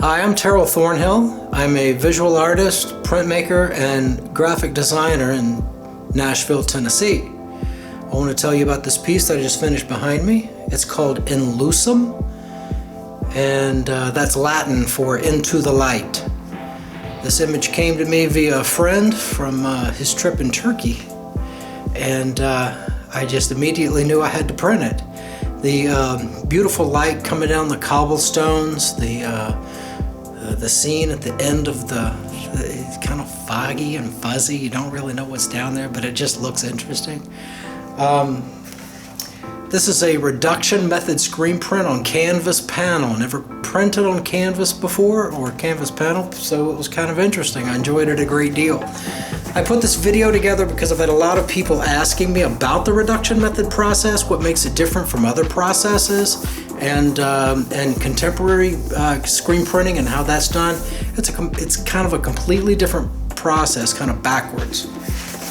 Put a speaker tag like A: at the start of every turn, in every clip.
A: Hi, I'm Terrell Thornhill. I'm a visual artist, printmaker, and graphic designer in Nashville, Tennessee. I want to tell you about this piece that I just finished behind me. It's called In Lucem, and that's Latin for into the light. This image came to me via a friend from his trip in Turkey, and I just immediately knew I had to print it. The beautiful light coming down the cobblestones, the scene at the end of it's kind of foggy and fuzzy. You don't really know what's down there, but it just looks interesting. This is a reduction method screen print on canvas panel. Never printed on canvas before, or canvas panel, so it was kind of interesting. I enjoyed it a great deal. I put this video together because I've had a lot of people asking me about the reduction method process, what makes it different from other processes, and contemporary screen printing and how that's done. It's kind of a completely different process, kind of backwards.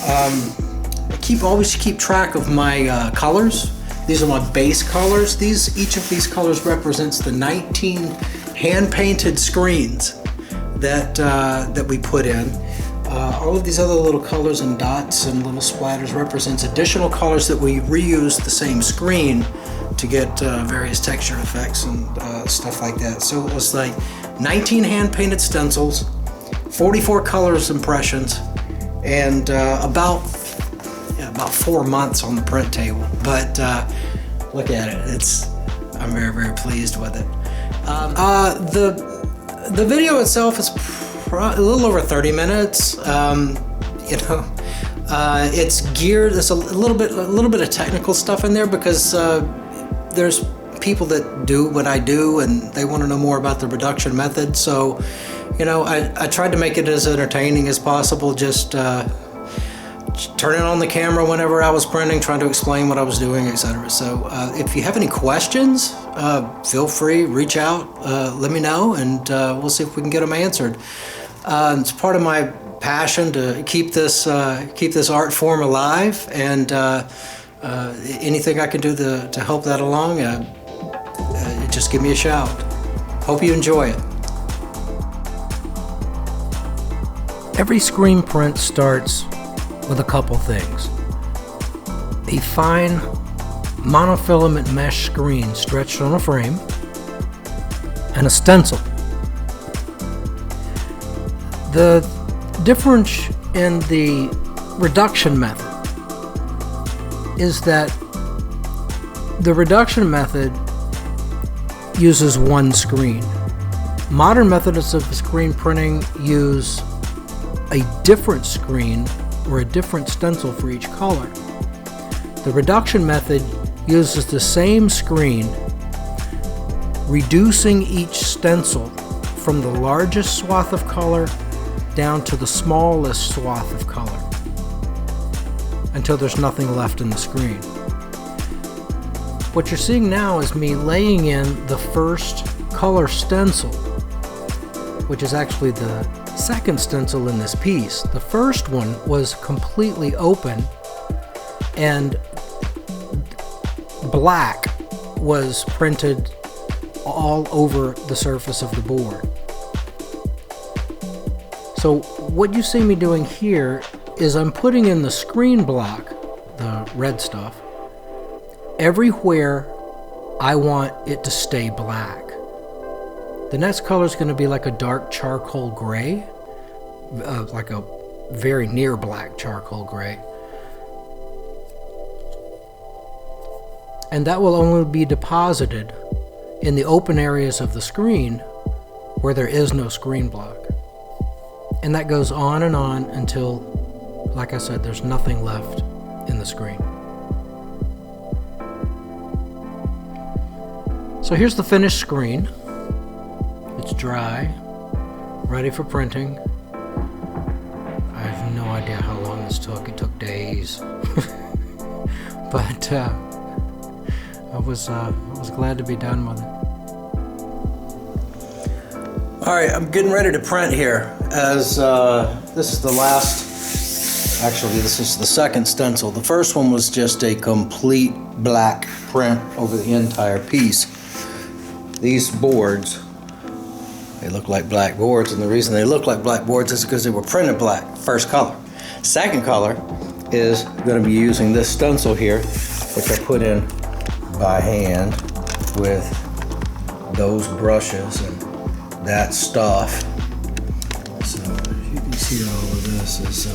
A: I always keep track of my colors. These are my base colors. Each of these colors represents the 19 hand-painted screens that we put in. All of these other little colors and dots and little splatters represents additional colors that we reuse the same screen to get various texture effects and stuff like that. So it was like 19 hand-painted stencils, 44 colors impressions, and about 4 months on the print table. But look at it. I'm very, very pleased with it. The video itself is a little over 30 minutes. It's geared. There's a little bit of technical stuff in there because there's people that do what I do and they want to know more about the reduction method. So, I tried to make it as entertaining as possible. Just turning on the camera whenever I was printing, trying to explain what I was doing, etc. So if you have any questions, feel free, reach out, let me know, and we'll see if we can get them answered. It's part of my passion to keep this art form alive, and anything I can do to help that along, just give me a shout. Hope you enjoy it. Every screen print starts with a couple things. A fine monofilament mesh screen stretched on a frame, and a stencil. The difference in the reduction method is that the reduction method uses one screen. Modern methods of screen printing use a different screen or a different stencil for each color. The reduction method uses the same screen, reducing each stencil from the largest swath of color down to the smallest swath of color until there's nothing left in the screen. What you're seeing now is me laying in the first color stencil, which is actually the second stencil in this piece. The first one was completely open and black was printed all over the surface of the board. So what you see me doing here is I'm putting in the screen block, the red stuff, everywhere I want it to stay black. The next color is going to be like a dark charcoal gray, like a very near black charcoal gray. And that will only be deposited in the open areas of the screen where there is no screen block. And that goes on and on until, like I said, there's nothing left in the screen. So here's the finished screen. It's dry, ready for printing. I have no idea how long this took. It took days. But I was glad to be done with it. All right, I'm getting ready to print here. As this is the last, actually this is the second stencil. The first one was just a complete black print over the entire piece. These boards They look like black boards, and the reason they look like black boards is because they were printed black, first color. Second color is going to be using this stencil here, which I put in by hand with those brushes and that stuff. So you can see all of this is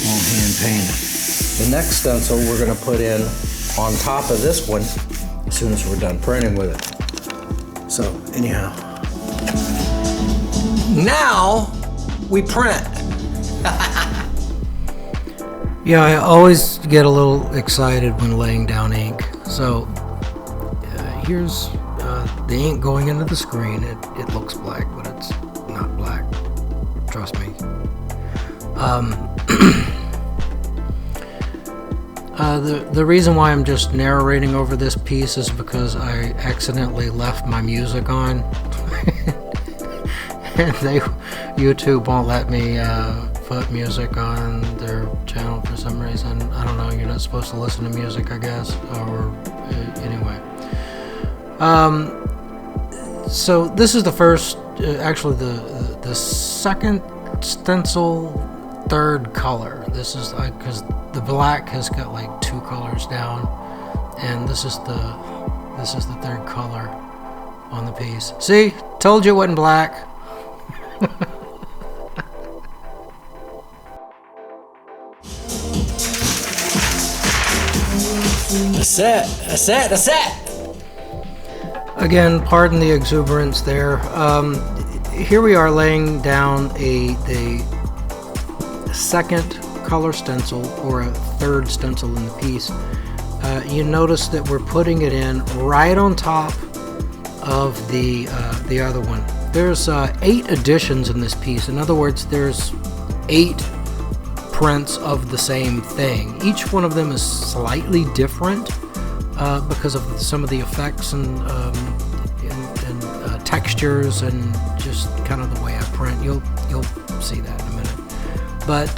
A: all hand painted. The next stencil we're going to put in on top of this one as soon as we're done printing with it. So anyhow, now we print.
B: Yeah, I always get a little excited when laying down ink. So here's the ink going into the screen. It looks black, but it's not black. Trust me. The reason why I'm just narrating over this piece is because I accidentally left my music on. And YouTube won't let me put music on their channel for some reason. I don't know, you're not supposed to listen to music, I guess, or anyway. So this is the first, actually the second stencil, third color. This is like, because the black has got like 2 colors down, and this is the third color on the piece. See, told you it wasn't black.
A: That's it.
B: Again, pardon the exuberance there. Here we are laying down the second color stencil, or a third stencil in the piece. You notice that we're putting it in right on top of the other one. There's 8 additions in this piece. In other words, there's 8 prints of the same thing. Each one of them is slightly different because of some of the effects and textures and just kind of the way I print. You'll see that in a minute. But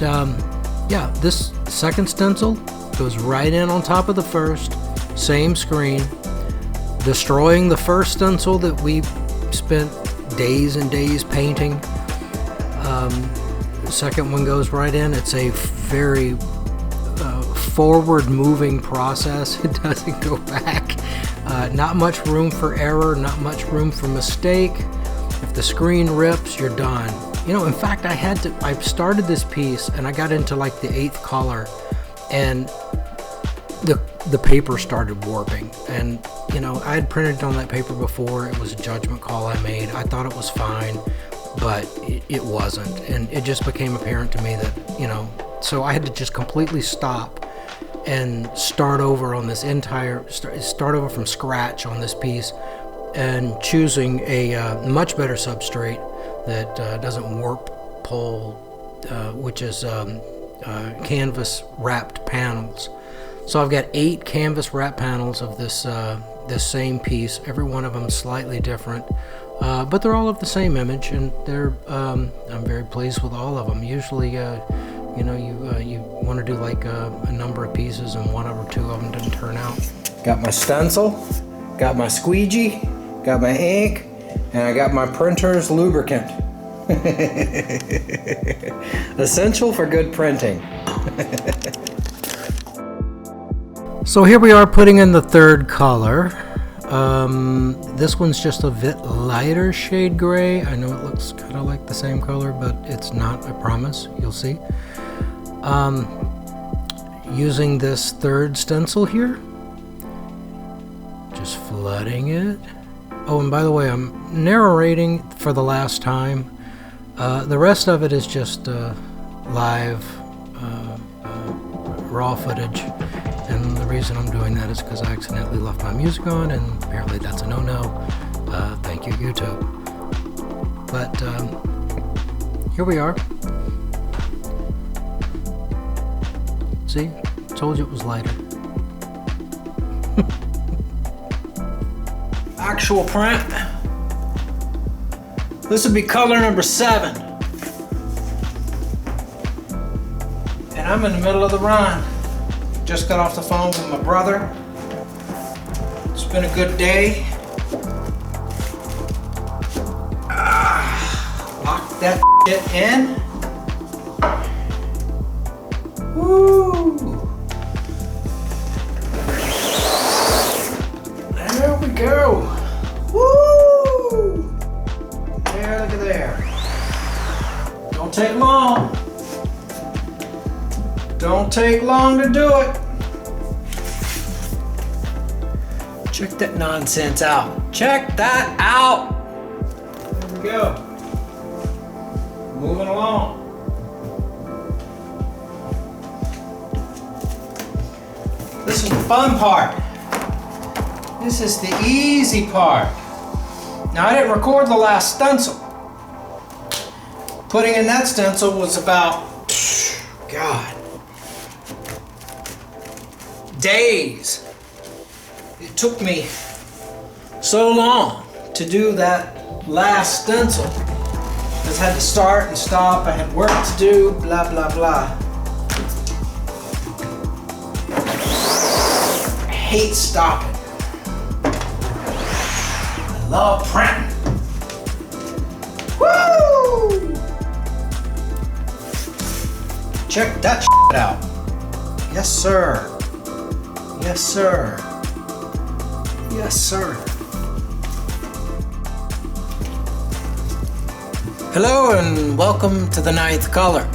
B: yeah, this second stencil goes right in on top of the first, same screen, destroying the first stencil that we spent days and days painting. The second one goes right in. It's a very forward-moving process. It doesn't go back. Not much room for error, not much room for mistake. If the screen rips, you're done. You know, in fact, I started this piece and I got into like the 8th color, and the paper started warping. And you know, I had printed on that paper before. It was a judgment call I made. I thought it was fine, but it wasn't. And it just became apparent to me that, you know, so I had to just completely stop and start over on this start over from scratch on this piece, and choosing a much better substrate that doesn't warp pull, which is canvas wrapped panels. So I've got 8 canvas wrap panels of this same piece. Every one of them slightly different, but they're all of the same image, and they're I'm very pleased with all of them. Usually you know, you want to do like a number of pieces, and 1 or 2 of them didn't turn out.
A: Got my stencil, got my squeegee, got my ink, and I got my printer's lubricant. Essential for good printing.
B: So here we are putting in the third color. This one's just a bit lighter shade gray. I know it looks kind of like the same color, but it's not, I promise. You'll see. Using this third stencil here, just flooding it. Oh, and by the way, I'm narrating for the last time. The rest of it is just live raw footage, and the reason I'm doing that is because I accidentally left my music on, and apparently that's a no-no. Thank you, YouTube. But here we are. See? Told you it was lighter.
A: Actual print. This would be color number 7. And I'm in the middle of the run. Just got off the phone with my brother. It's been a good day. that shit in. Woo! There we go. Woo! There, look at there. Don't take long. Don't take long to do it. Check that nonsense out. Check that out. There we go. Moving along. This is the fun part. This is the easy part. Now, I didn't record the last stencil. Putting in that stencil was about, God, days. It took me so long to do that last stencil. I just had to start and stop. I had work to do, blah, blah, blah. I hate stopping. I love printing. Woo! Check that shit out. Yes, sir. Yes, sir. Yes, sir. Hello and welcome to the 9th color.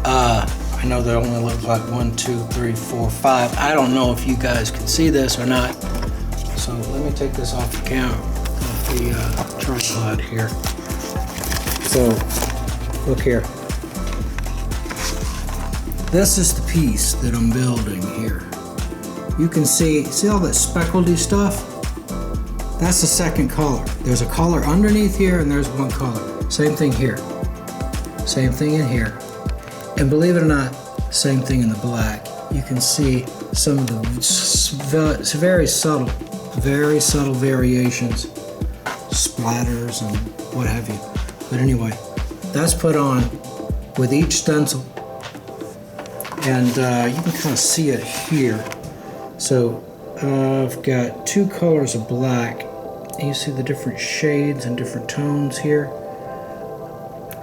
A: I know there only looks like 1, 2, 3, 4, 5. I don't know if you guys can see this or not. So let me take this off the camera, off the tripod here. So look here. This is the piece that I'm building here. You can see all that speckledy stuff? That's the second color. There's a color underneath here and there's one color. Same thing here. Same thing in here. And believe it or not, same thing in the black. You can see some of the very subtle variations, splatters and what have you. But anyway, that's put on with each stencil. And you can kind of see it here. So I've got 2 colors of black. You see the different shades and different tones here.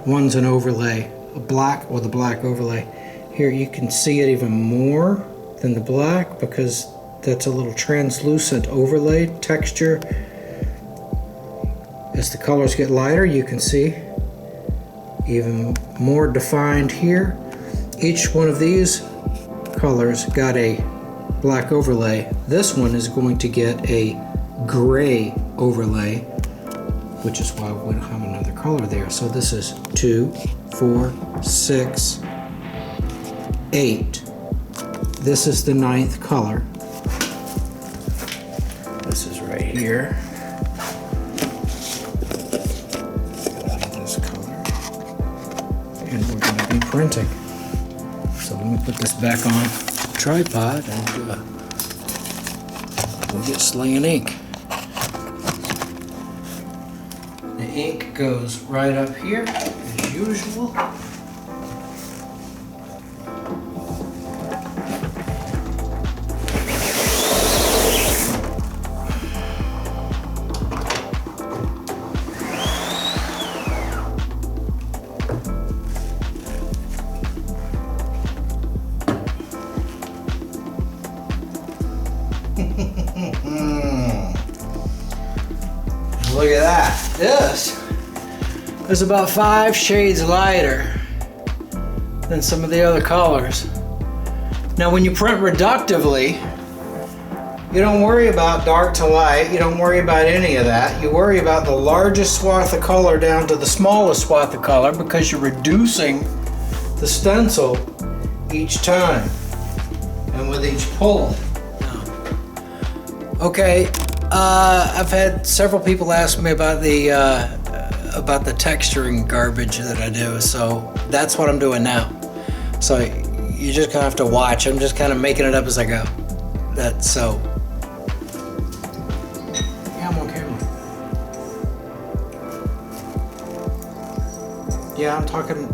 A: One's an overlay, a black with a black overlay. Here you can see it even more than the black because that's a little translucent overlay texture. As the colors get lighter, you can see even more defined here. Each one of these colors got a black overlay. This one is going to get a gray overlay, which is why we don't have another color there. So this is 2, 4, 6, 8. This is the 9th color. This is right here. This color. And we're going to be printing. So let me put this back on the tripod and we'll get slinging ink. The ink goes right up here as usual. Look at that. This is about 5 shades lighter than some of the other colors. Now when you print reductively, you don't worry about dark to light, you don't worry about any of that. You worry about the largest swath of color down to the smallest swath of color because you're reducing the stencil each time and with each pull. Okay, I've had several people ask me about the texturing garbage that I do, so that's what I'm doing now. So you're just gonna have to watch. I'm just kind of making it up as I go. That's so. Yeah, I'm on camera. Yeah, I'm talking.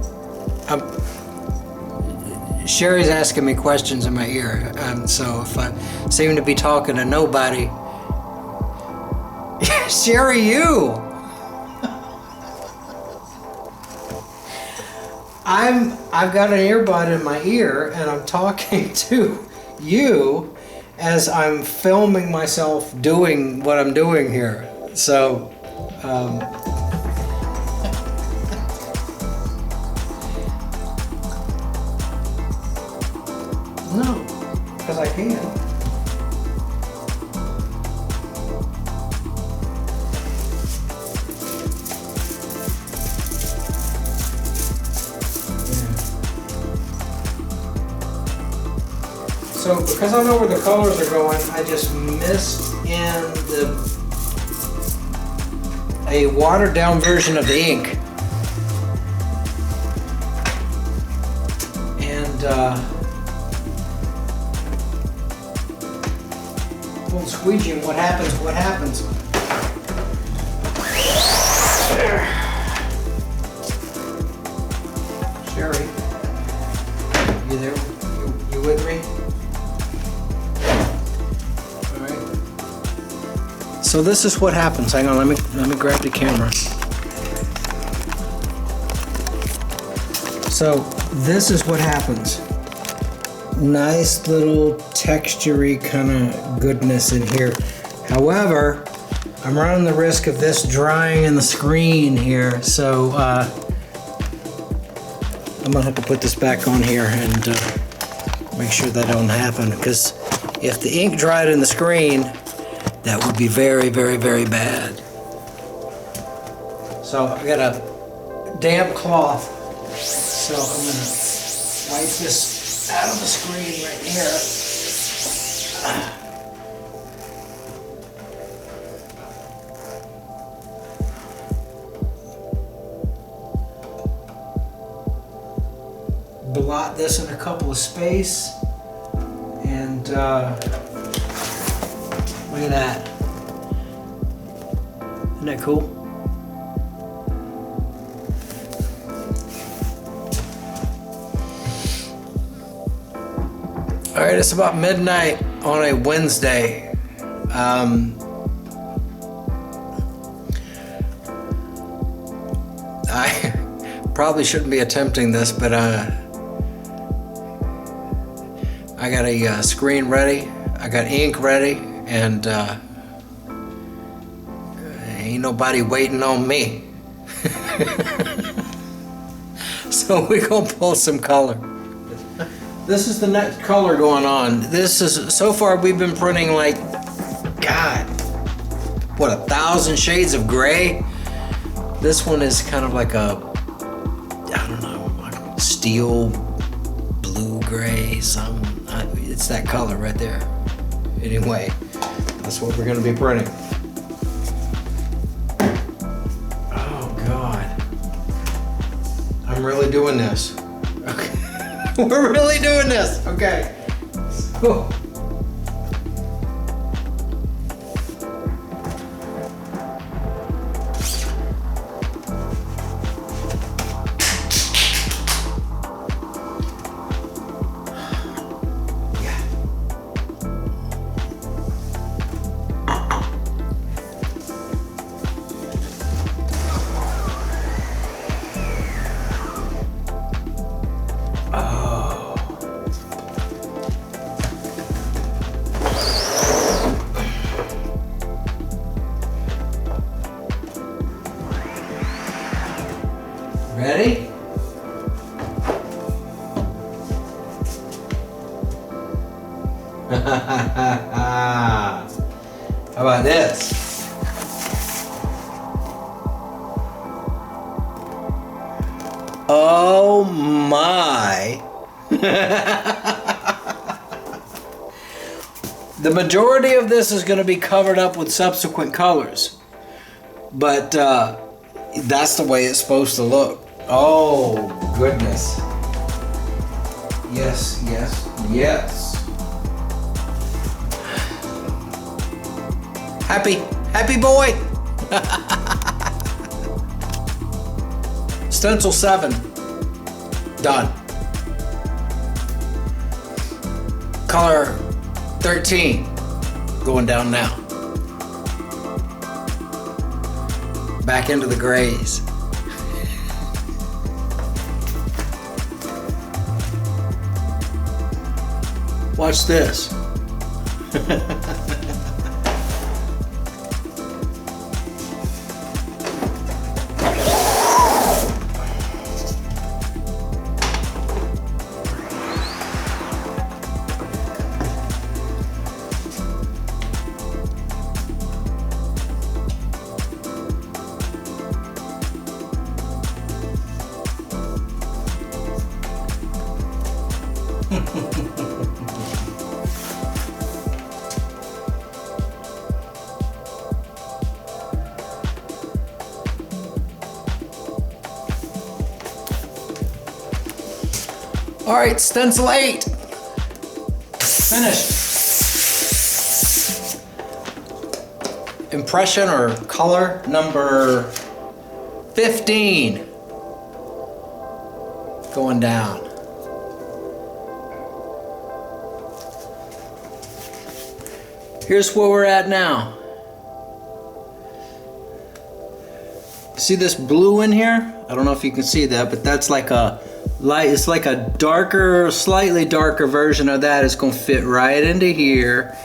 A: Sherry's asking me questions in my ear, and so if I seem to be talking to nobody, Sherry, you. I've got an earbud in my ear and I'm talking to you as I'm filming myself doing what I'm doing here. So, no, because I can. So because I know where the colors are going, I just mixed in a watered down version of the ink. And little squeegee, and what happens, what happens. Sherry, you there? You with me? So this is what happens. Hang on, let me grab the camera. So this is what happens. Nice little textury kind of goodness in here. However, I'm running the risk of this drying in the screen here, so I'm gonna have to put this back on here and make sure that don't happen, because if the ink dried in the screen, that would be very, very, very bad. So I got a damp cloth, so I'm gonna wipe this out of the screen right here. Blot this in a couple of space, and look at that. Isn't that cool? All right, it's about midnight on a Wednesday. I probably shouldn't be attempting this, but I got a screen ready, I got ink ready, and ain't nobody waiting on me. So we gonna pull some color. This is the next color going on. This is, so far we've been printing like, God, what, 1,000 shades of gray? This one is kind of like a, I don't know, like steel blue gray, something. It's that color right there. Anyway, that's what we're gonna be printing. Oh God. I'm really doing this. Okay. We're really doing this. Okay. So. Ready? How about this? Oh my. The majority of this is going to be covered up with subsequent colors, but that's the way it's supposed to look. Oh goodness. Yes, yes, yes. Happy boy. Stencil 7, done. Color 13, going down now. back into the grays. Watch this. All right, stencil 8. Finished. Impression or color number 15. Going down. Here's where we're at now. See this blue in here? I don't know if you can see that, but that's like a light. It's like a darker, slightly darker version of that. It's gonna fit right into here,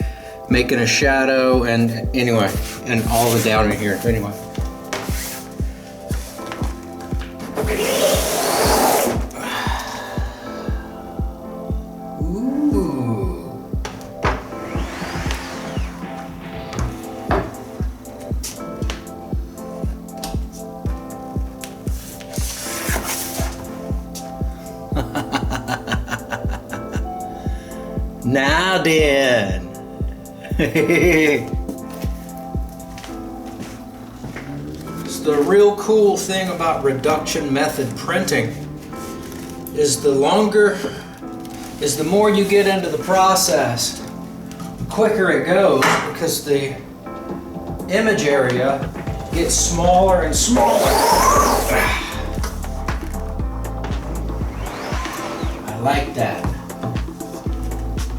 A: making a shadow and anyway, and all the down in here. Anyway. Now then. It's the real cool thing about reduction method printing is the more you get into the process, the quicker it goes, because the image area gets smaller and smaller. I like that.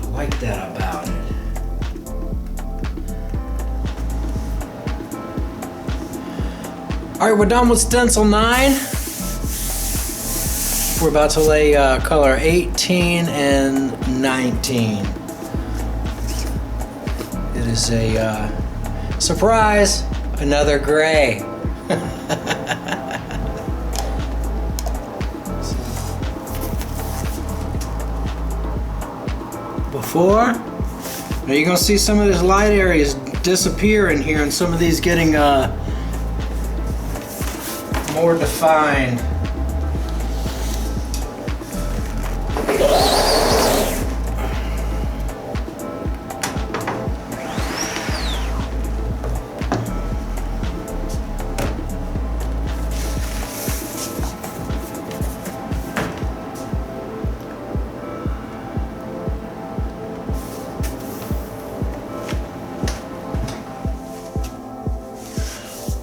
A: I like that about it. All right, we're done with stencil 9. We're about to lay color 18 and 19. It is a surprise, another gray. Before, now you're gonna see some of these light areas disappear in here, and some of these getting more defined.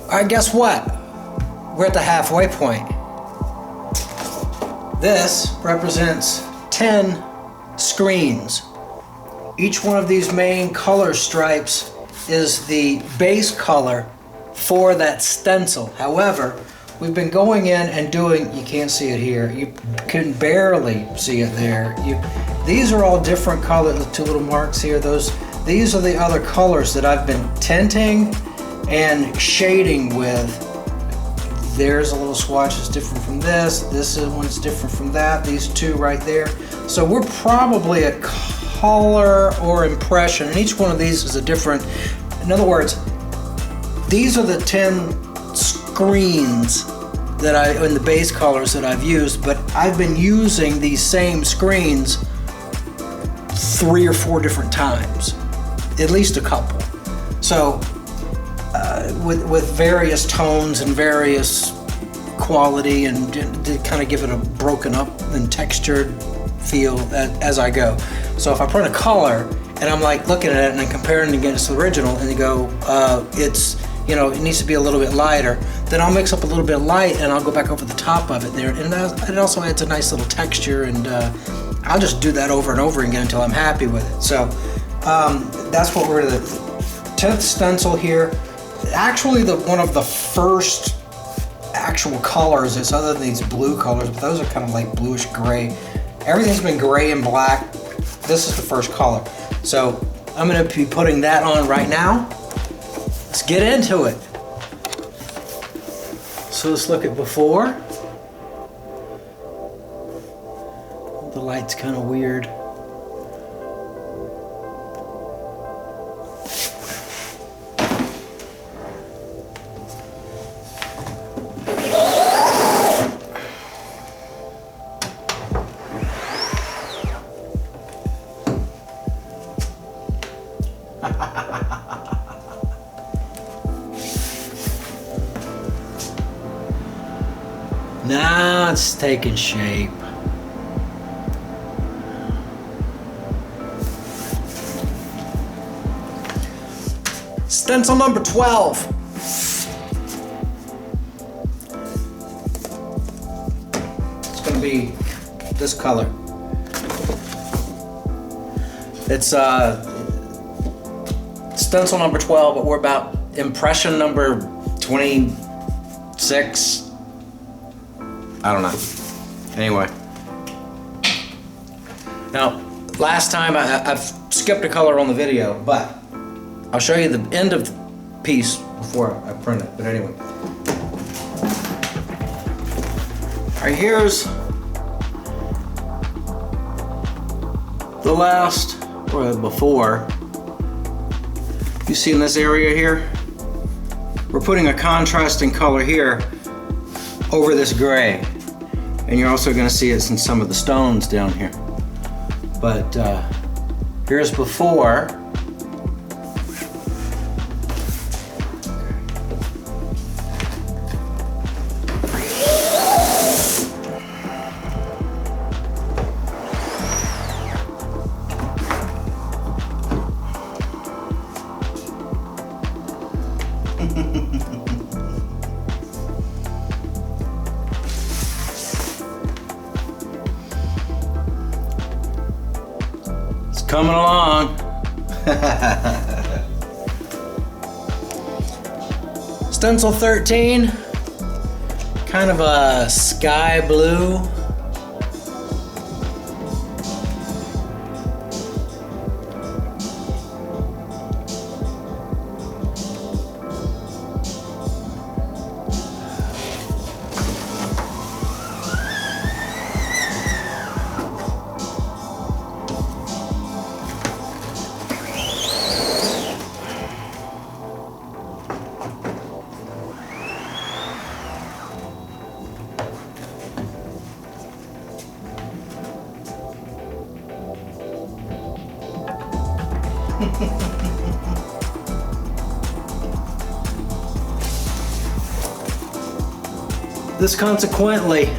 A: All right, guess what? We're at the halfway point. This represents 10 screens. Each one of these main color stripes is the base color for that stencil. However, we've been going in and doing, you can't see it here, you can barely see it there. These are all different colors, the two little marks here, these are the other colors that I've been tinting and shading with. There's a little swatch that's different from this one's different from that, these two right there. So we're probably a color or impression, and each one of these is a different, in other words, these are the 10 screens that in the base colors that I've used, but I've been using these same screens 3 or 4 different times, at least a couple. So with various tones and various quality, and to kind of give it a broken up and textured feel as I go. So if I print a color and I'm like looking at it and I'm comparing it against the original, and you go, it's, you know, it needs to be a little bit lighter, then I'll mix up a little bit of light and I'll go back over the top of it there, and it also adds a nice little texture, and I'll just do that over and over again until I'm happy with it. So that's what we're the 10th stencil here. actually one of the first actual colors. It's other than these blue colors, but those are kind of like bluish gray. Everything's been gray and black. This is the first color. So I'm gonna be putting that on right now. Let's get into it. So let's look at before. The light's kind of weird. Now it's taking shape. Stencil number 12. It's going to be this color. It's stencil number 12, but we're about impression number 26. I don't know. Anyway. Now, last time I've skipped a color on the video, but I'll show you the end of the piece before I print it. But anyway. All right, here's the last, or the before. You see in this area here? We're putting a contrasting color here over this gray. And you're also going to see it in some of the stones down here. But here's before. Coming along. Stencil 13, kind of a sky blue. This consequently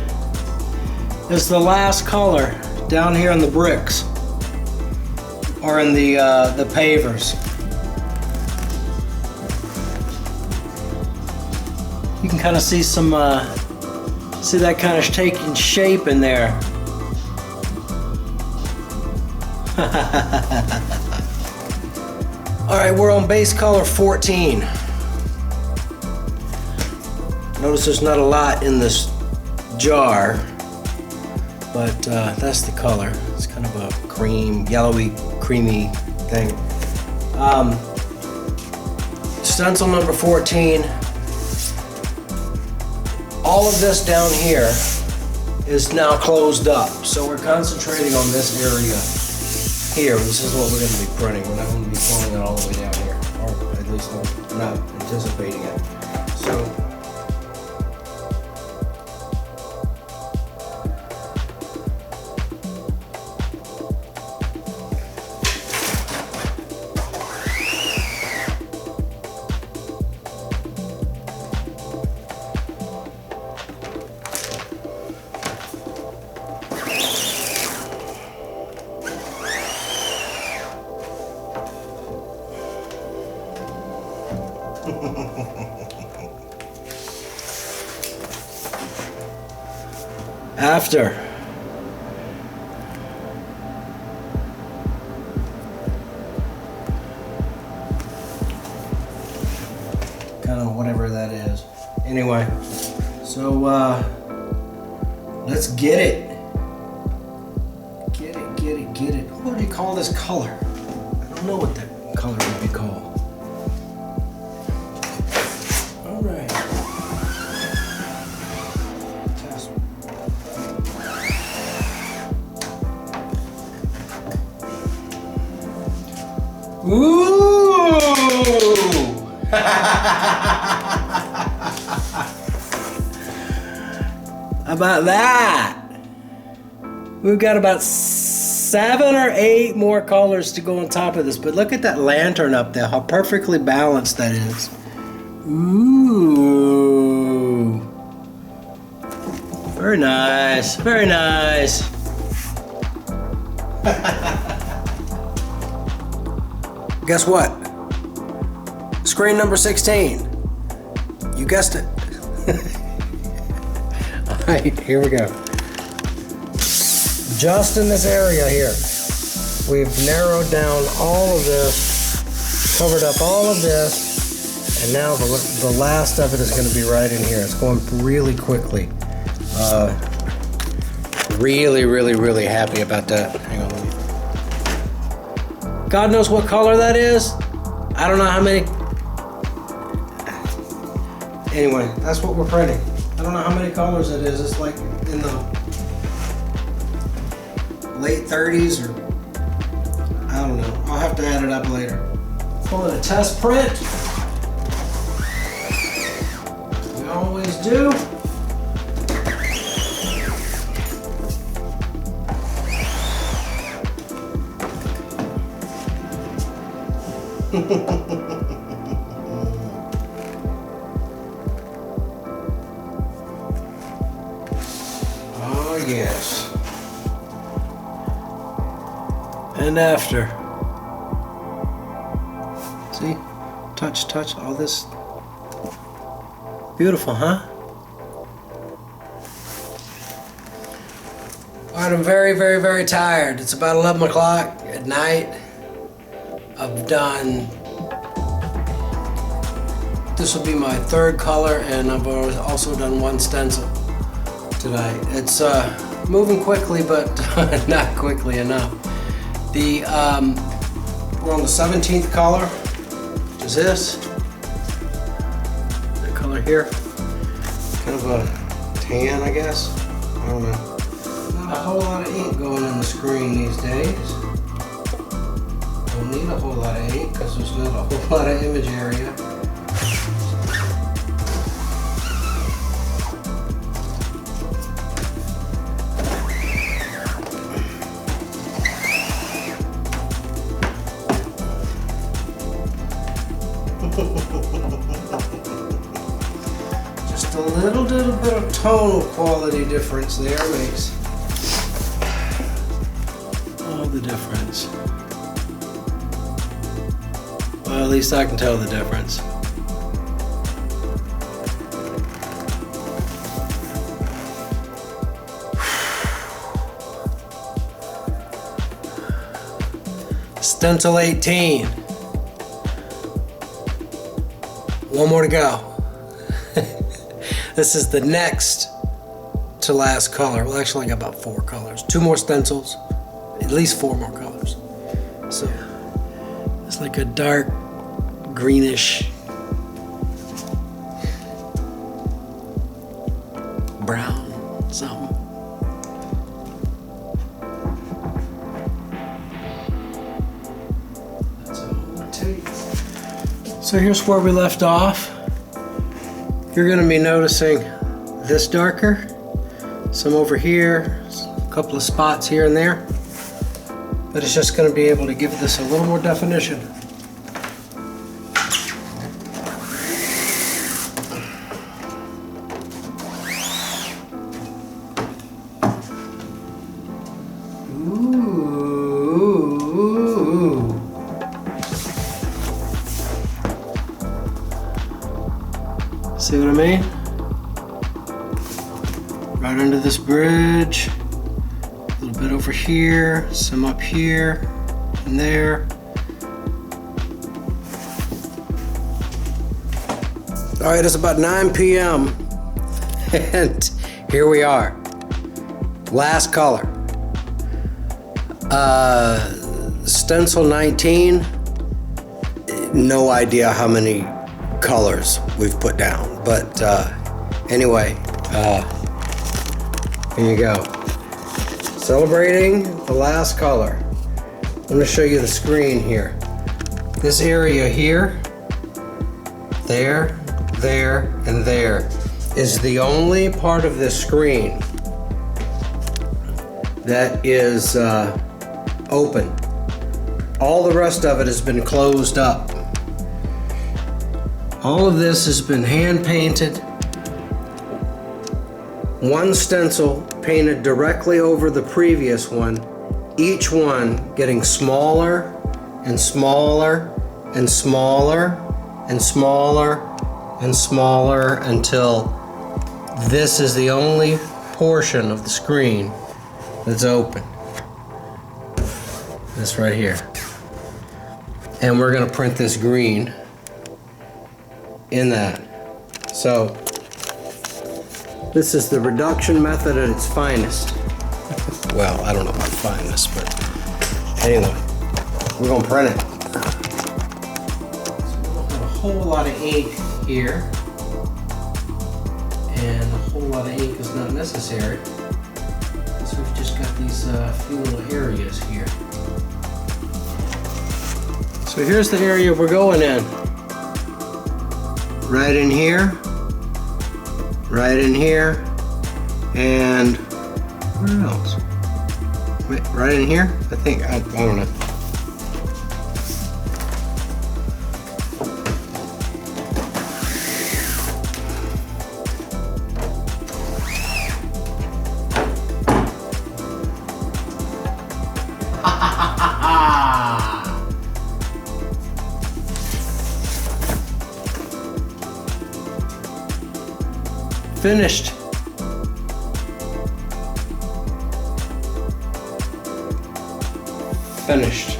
A: is the last color down here in the bricks or in the pavers. You can kind of see some see that kind of taking shape in there. All right, we're on base color 14. Notice there's not a lot in this jar, but that's the color. It's kind of a cream, yellowy, creamy thing. Stencil number 14. All of this down here is now closed up, so we're concentrating on this area here. This is what we're going to be printing. We're not going to be pulling it all the way down here, or at least we're not anticipating it. So. After. kind of whatever that is. Anyway, so let's get it. Get it. What do you call this color? I don't know what that color would be called. All right. Test. Ooh! How about that? We've got about 7 or 8 more colors to go on top of this, but look at that lantern up there, how perfectly balanced that is. Ooh. Very nice, very nice. Guess what? Screen number 16. You guessed it. All right, here we go. Just in this area here, we've narrowed down all of this, covered up all of this, and now the last of it is going to be right in here. It's going really quickly. Really happy about that. Hang on, let me... God knows what color that is. I don't know how many. Anyway, that's what we're printing. I don't know how many colors it is. It's like in the late 30s or I don't know. I'll have to add it up later. Call it a test print. We always do. Oh yes. And after. See? Touch, all this. Beautiful, huh? Alright, I'm very tired. It's about 11 o'clock at night. I've done, this will be my 3rd color, and I've also done 1 stencil tonight. It's moving quickly, but not quickly enough. We're on the 17th color, which is this. That color here. Kind of a tan, I guess. I don't know. Not a whole lot of ink going in the screen these days. Don't need a whole lot of ink because there's not a whole lot of image area. Just a little bit of tonal quality difference there makes all the difference. Well, at least I can tell the difference. Stencil 18. One more to go. This is the next to last color. Well, actually I got about 4 colors. 2 more stencils, at least 4 more colors. So it's like a dark greenish brown something. That's all it takes. So here's where we left off. You're going to be noticing this darker, some over here, a couple of spots here and there, but it's just going to be able to give this a little more definition. Ooh. See what I mean? Right under this bridge, a little bit over here, some up here and there. All right, it's about 9 p.m. and here we are. Last color. Stencil 19. No idea how many colors we've put down, but anyway, here you go. Celebrating the last color. I'm going to show you the screen here. This area here, there, and there is the only part of this screen that is open. All the rest of it has been closed up. All of this has been hand painted. One stencil painted directly over the previous one, each one getting smaller and smaller and smaller and smaller and smaller until this is the only portion of the screen that's open. This right here. And we're going to print this green in that. So this is the reduction method at its finest. Well, I don't know about finest, but anyway, we're going to print it. So we don't have a whole lot of ink here, and a whole lot of ink is not necessary because we've just got these few little areas here. So here's the area we're going in. Right in here, right in here, and where else? Right in here? I think, I don't know. Finished. Finished.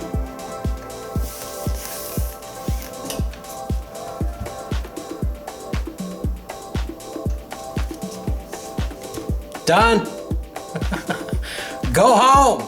A: Done. Go home.